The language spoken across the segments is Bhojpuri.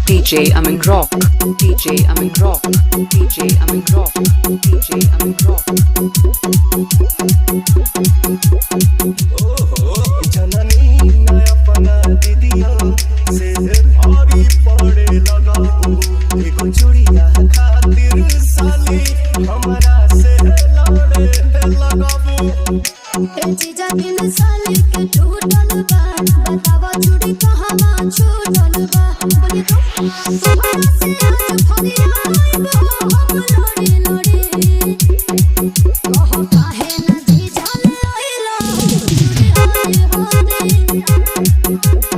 DJ Amin Rock, DJ Amin Rock, DJ Amin Rock, DJ Amin Rock. जननी नया पना दीदिया से भारी पड़े लगा एगो चूड़िया खातिर साली हमरा से लड़े लगाबू जीजा दिन साली के टूटल बा बतावा चूड़ी कहवा छूटल बा बोली तो तुम्हारा से आज फदिया आइबो हम लड़े लड़े कहो काहे ना जीजा ले आइला चूड़ी हारे हारे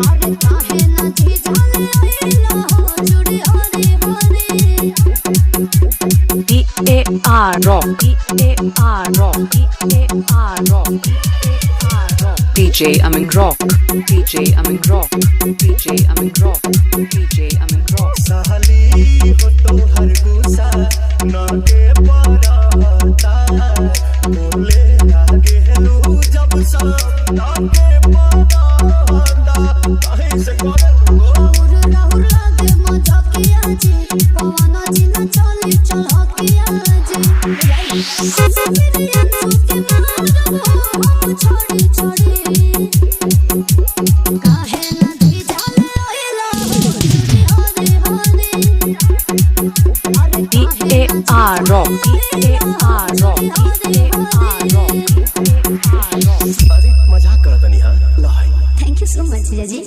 अरे काहे ना जीजा ले आइला चूड़ी हारे हारे D-A-R Rock, D-A-R Rock, D-A-R Rock, D-A-R Rock. DJ Amin Rock, DJ Amin Rock, DJ Amin Rock, DJ Amin Rock. साली हो तो हर गुस्सा न के पराता बोले आगे लू जब सब न के पराता कहीं से करे राहुल राहुल लागे मजा किया जी पवन जी न चली चल किया जी ससुरिया तू के मारो हम छोड़ी छोड़ी काहे ना जीजा ले आइला चूड़ी हारे हारे अरे D-A-R Rock, D-A-R Rock, D-A-R Rock, D-A-R Rock. अरे मजाक करत नहीं हां लाई थैंक यू सो मच जीजा जी